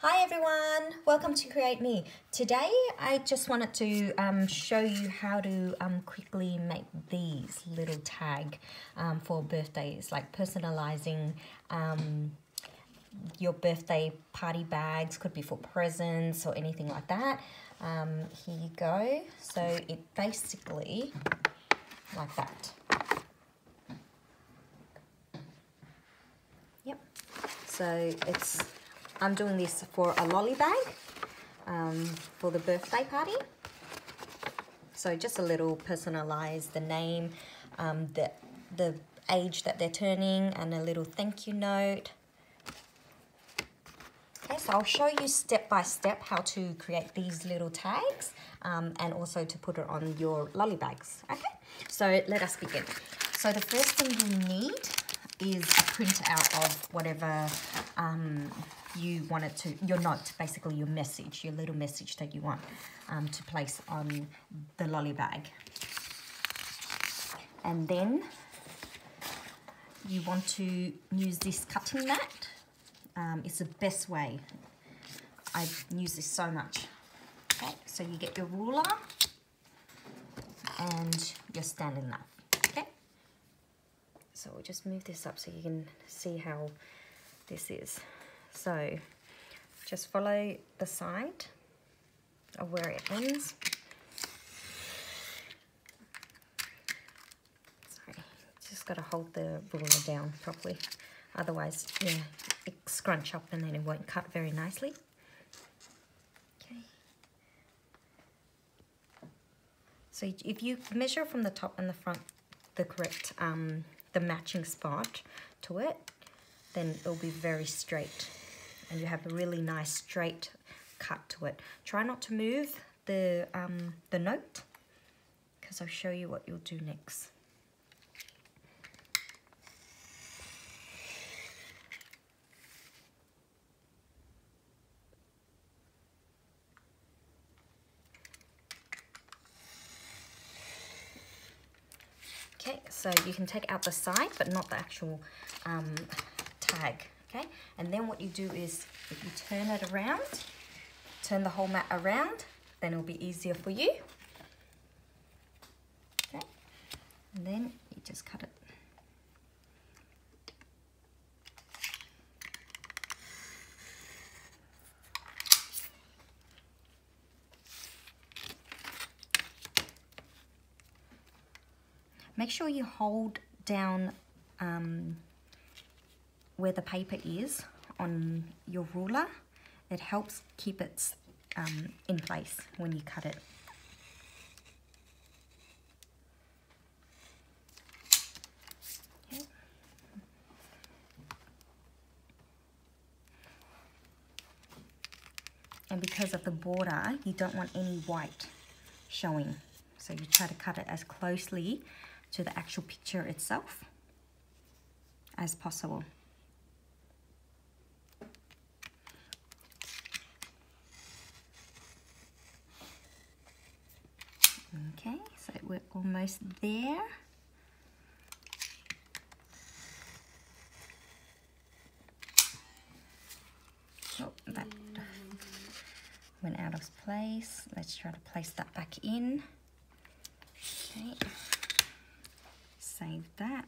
Hi everyone, welcome to Create Me. Today I just wanted to show you how to quickly make these little tag for birthdays, like personalizing your birthday party bags, could be for presents or anything like that. Here you go. So it basically like that. Yep. So I'm doing this for a lolly bag for the birthday party. So just a little personalized, the name, the age that they're turning, and a little thank you note. Okay, so I'll show you step by step how to create these little tags and also to put it on your lolly bags. Okay, so let us begin. So the first thing you need is a printout of whatever you want it to, your note, basically your message, your little message that you want to place on the lolly bag. And then you want to use this cutting mat. It's the best way. I use this so much. Okay, so you get your ruler and your standing knife. Okay, so we'll just move this up so you can see how this is. So just follow the side of where it ends. Sorry, just got to hold the ruler down properly. Otherwise, yeah, it scrunch up and then it won't cut very nicely. Okay. So if you measure from the top and the front the correct, the matching spot to it, then it'll be very straight. And you have a really nice straight cut to it. Try not to move the note, because I'll show you what you'll do next. Okay, so you can take out the side, but not the actual tag. Okay, and then what you do is, if you turn it around, turn the whole mat around, then it'll be easier for you. Okay, and then you just cut it. Make sure you hold down where the paper is on your ruler. It helps keep it in place when you cut it. Okay. And because of the border, you don't want any white showing. So you try to cut it as closely to the actual picture itself as possible. Okay, so we're almost there. Oh, that went out of place. Let's try to place that back in. Okay, save that.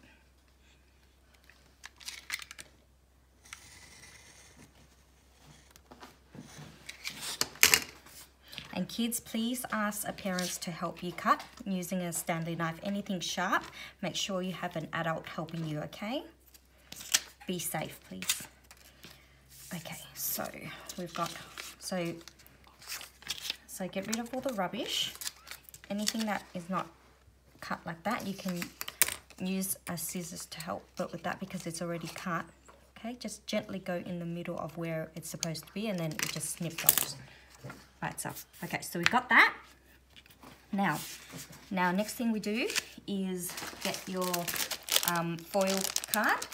And kids, please ask a parent to help you cut using a Stanley knife. Anything sharp, make sure you have an adult helping you, okay? Be safe, please. Okay, so we've got, so get rid of all the rubbish. Anything that is not cut like that, you can use a scissors to help, but with that, because it's already cut, okay, just gently go in the middle of where it's supposed to be, and then it just snips off by itself. Okay, so we got that. Now next thing we do is get your foil card.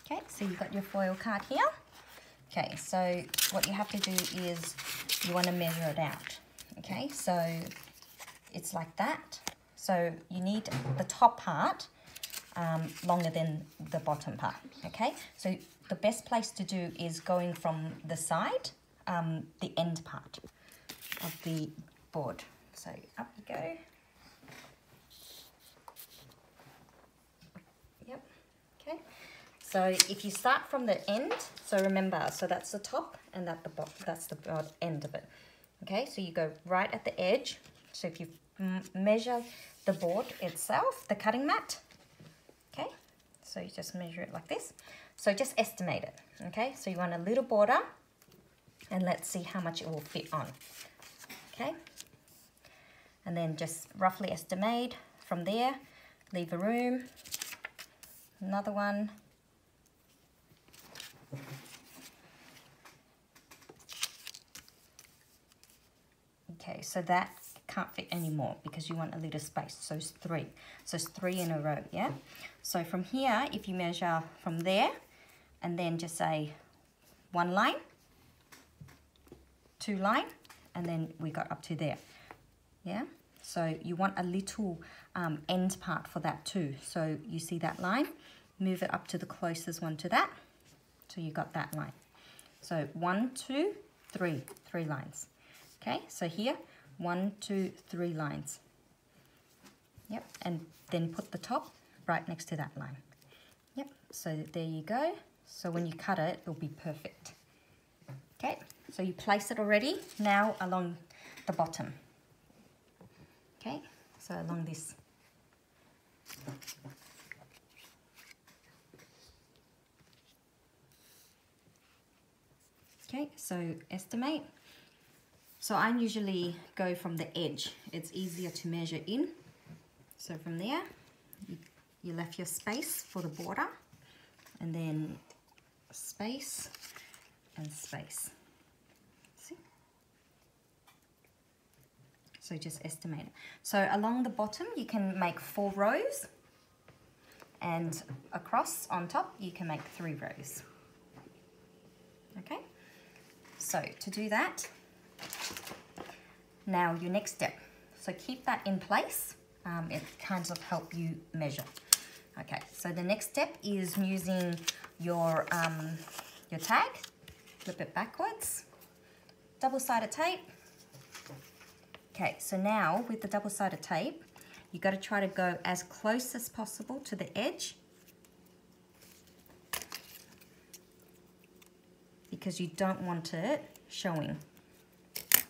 Okay, so you've got your foil card here. Okay, so what you have to do is you want to measure it out. Okay, so it's like that. So you need the top part longer than the bottom part. Okay, so the best place to do is going from the side, the end part of the board. So up you go. Yep. Okay. So if you start from the end, so remember, so that's the top and that's the end of it. Okay, so you go right at the edge. So if you measure the board itself, the cutting mat, okay, so you just measure it like this. So just estimate it, okay? So you want a little border, and let's see how much it will fit on, okay? And then just roughly estimate from there, leave a room, another one. Okay, so that can't fit anymore because you want a little space, so it's 3. So it's 3 in a row, yeah? So from here, if you measure from there, and then just say 1 line, 2 line, and then we got up to there, yeah? So you want a little end part for that too. So you see that line, move it up to the closest one to that, so you got that line. So 1, 2, 3, 3 lines. Okay, so here, 1, 2, 3 lines. Yep, and then put the top right next to that line. Yep, so there you go. So when you cut it, it'll be perfect. Okay, so you place it already, now along the bottom. Okay, so along this. Okay, so estimate. So I usually go from the edge. It's easier to measure in. So from there, you left your space for the border, and then space and space. See? So just estimate it. So along the bottom, you can make 4 rows, and across on top, you can make 3 rows. Okay? So to do that, now your next step. So keep that in place. It kind of help you measure. Okay, so the next step is using your tag. Flip it backwards. Double-sided tape. Okay, so now with the double-sided tape, you got to try to go as close as possible to the edge, because you don't want it showing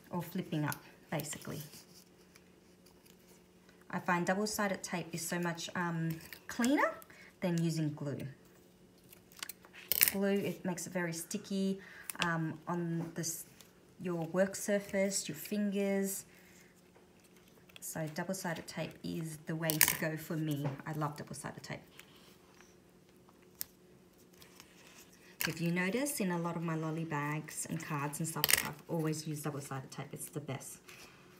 or flipping up, basically. I find double-sided tape is so much cleaner than using glue. Glue, it makes it very sticky on your work surface, your fingers. So double-sided tape is the way to go for me. I love double-sided tape. If you notice, in a lot of my lolly bags and cards and stuff, I've always used double-sided tape. It's the best.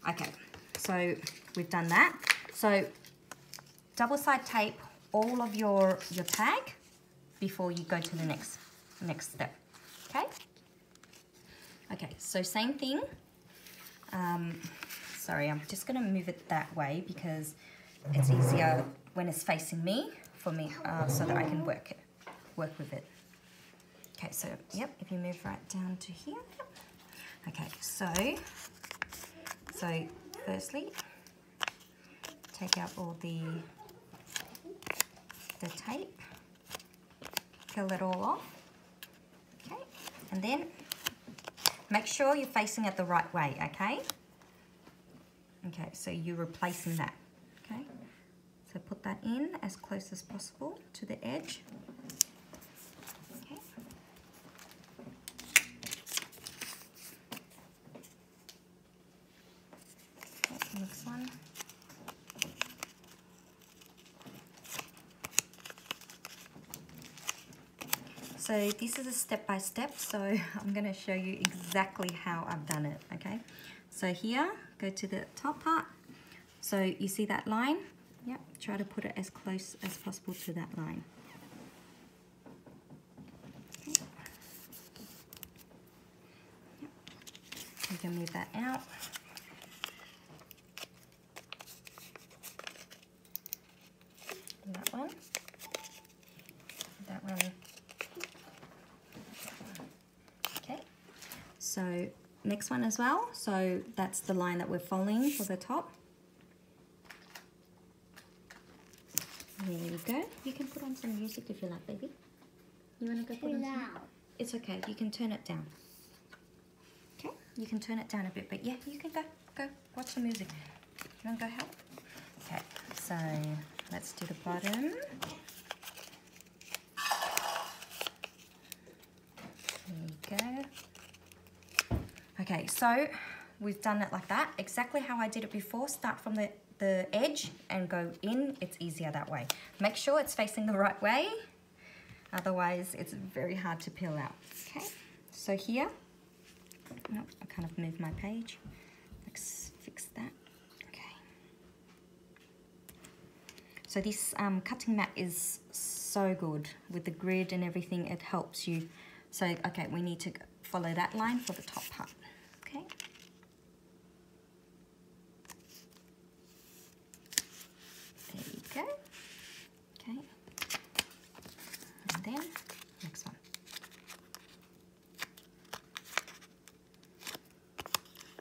Okay, so we've done that. So double-sided tape all of your tag before you go to the next step. Okay. Okay. So same thing. Sorry, I'm just gonna move it that way because it's easier when it's facing me for me, so that I can work with it. Okay, so, yep, if you move right down to here. Yep. Okay, so firstly, take out all the tape, peel it all off, okay, and then make sure you're facing it the right way, okay? Okay, so you're replacing that, okay? So put that in as close as possible to the edge. Next one. So this is a step-by-step, so I'm going to show you exactly how I've done it, okay? So here, go to the top part. So you see that line? Yep, try to put it as close as possible to that line. You can move that out. And that one. That one. Okay. So next one as well. So that's the line that we're following for the top. There you go. You can put on some music if you like, baby. You want to go put on some? It's okay. You can turn it down. Okay. You can turn it down a bit, but yeah, you can go watch the music. You want to go help? Okay. So let's do the bottom. There you go. Okay. So we've done it like that, exactly how I did it before. Start from the edge and go in. It's easier that way. Make sure it's facing the right way, otherwise it's very hard to peel out. Okay, so here, nope, I kind of moved my page. Let's fix that. Okay, so this cutting mat is so good with the grid and everything. It helps you. So okay, we need to follow that line for the top part. Okay. Go. Okay. And then next one.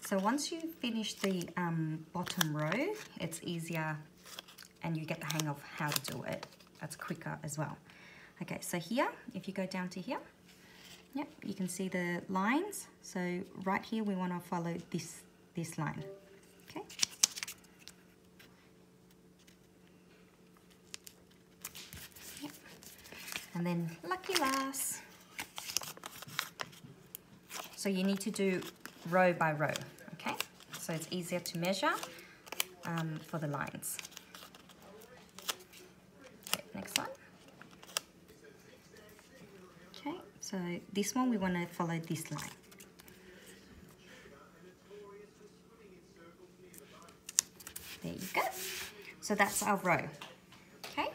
So once you finish the bottom row, it's easier and you get the hang of how to do it. That's quicker as well. Okay, so here, if you go down to here, yep, you can see the lines. So right here, we want to follow this line. Okay. And then lucky last. So you need to do row by row, okay? So it's easier to measure for the lines. Okay, next one. Okay, so this one we want to follow this line. There you go. So that's our row, okay?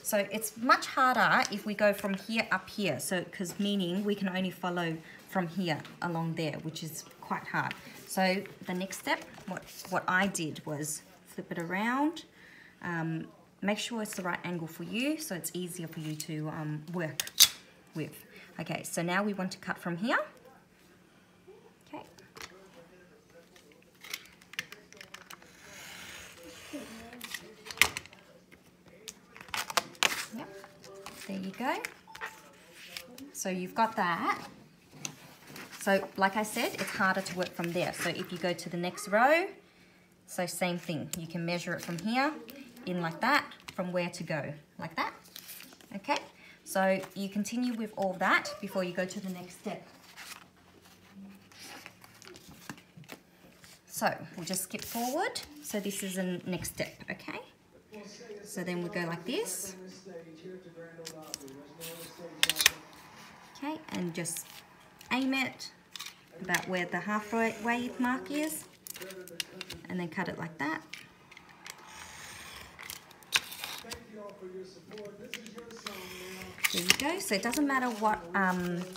So it's much harder if we go from here up here. So, because meaning we can only follow from here along there, which is quite hard. So the next step, what I did was flip it around, make sure it's the right angle for you, so it's easier for you to work with. Okay, so now we want to cut from here. Okay. Yep, there you go. So you've got that. So like I said, it's harder to work from there. So if you go to the next row, so same thing. You can measure it from here, in like that, from where to go, like that. Okay, so you continue with all that before you go to the next step. So we'll just skip forward. So this is the next step, okay? So then we go like this. Okay, and just aim it about where the halfway mark is, and then cut it like that. There you go. So it doesn't matter what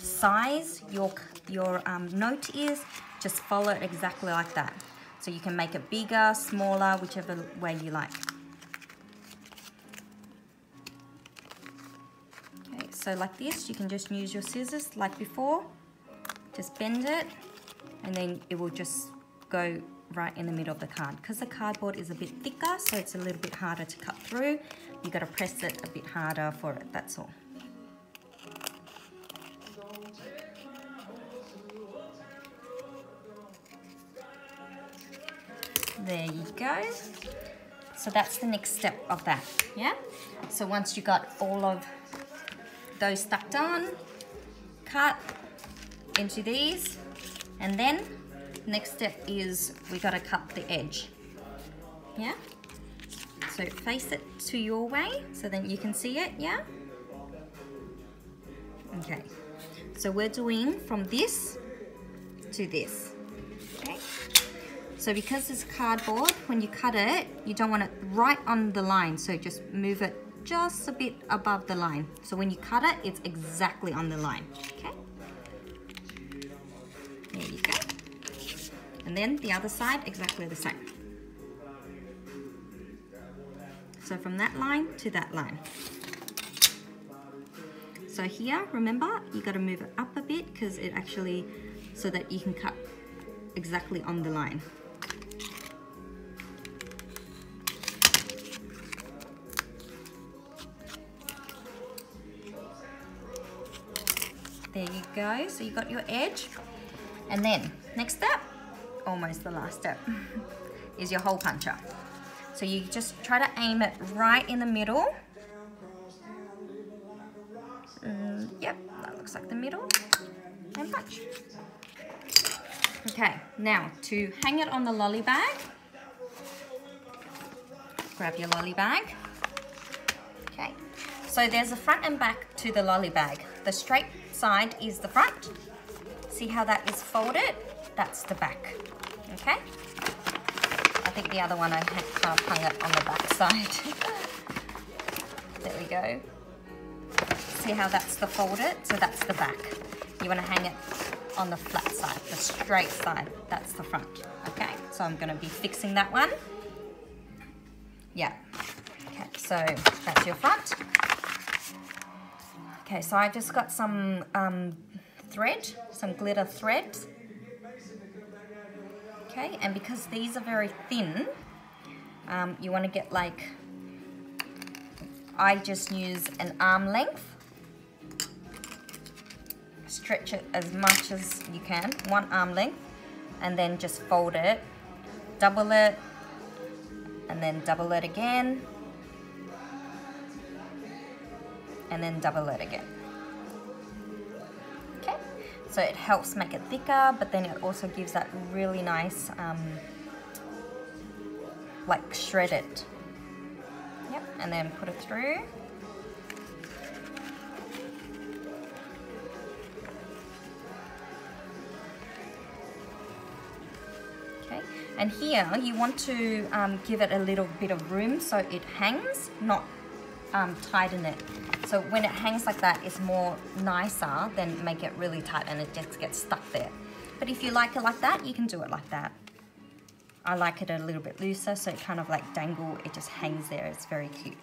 size your note is, just follow it exactly like that. So you can make it bigger, smaller, whichever way you like. Okay, so like this, you can just use your scissors like before. Just bend it, and then it will just go right in the middle of the card. Because the cardboard is a bit thicker, so it's a little bit harder to cut through. You got to press it a bit harder for it, that's all. There you go. So that's the next step of that, yeah? So once you got all of those stuck down, cut into these, and then next step is we got to cut the edge, yeah? So face it to your way so then you can see it, yeah? Okay, so we're doing from this to this, okay? So because it's cardboard, when you cut it, you don't want it right on the line, so just move it just a bit above the line. So when you cut it, it's exactly on the line, okay? There you go. And then the other side, exactly the same. So from that line to that line. So here, remember, you got to move it up a bit because it actually, so that you can cut exactly on the line. There you go, so you got your edge. And then, next step, almost the last step, is your hole puncher. So you just try to aim it right in the middle. Yep, that looks like the middle. And punch. Okay, now to hang it on the lolly bag, grab your lolly bag. Okay, so there's a front and back to the lolly bag. The straight side is the front. See how that is folded? That's the back. Okay? I think the other one I hung it on the back side. There we go. See how that's the folded? So that's the back. You want to hang it on the flat side, the straight side. That's the front. Okay? So I'm going to be fixing that one. Yeah. Okay, so that's your front. Okay, so I just got some thread, some glitter thread. Okay, and because these are very thin, you want to get like, I just use an arm length. Stretch it as much as you can, one arm length, and then just fold it, double it, and then double it again, and then double it again. Okay, so it helps make it thicker, but then it also gives that really nice, like shredded. Yep, and then put it through. Okay, and here you want to give it a little bit of room so it hangs, not tighten it. So when it hangs like that, it's more nicer than make it really tight and it just gets stuck there. But if you like it like that, you can do it like that. I like it a little bit looser, so it kind of like dangle, it just hangs there. It's very cute.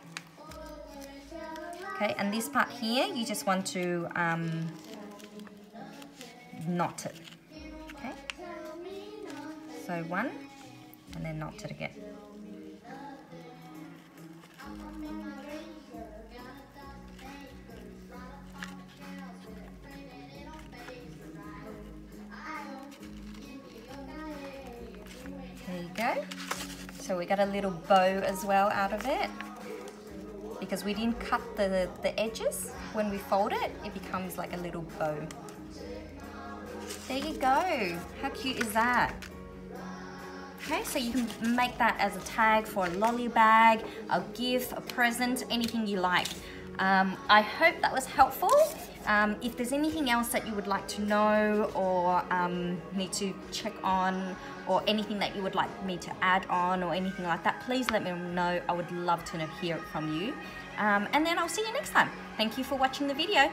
Okay, and this part here, you just want to knot it. Okay, so one, and then knot it again. There you go. So we got a little bow as well out of it. Because we didn't cut the edges, when we fold it, it becomes like a little bow. There you go. How cute is that? Okay, so you can make that as a tag for a lolly bag, a gift, a present, anything you like. I hope that was helpful. If there's anything else that you would like to know or need to check on, or anything that you would like me to add on or anything like that, please let me know. I would love to hear it from you. And then I'll see you next time. Thank you for watching the video.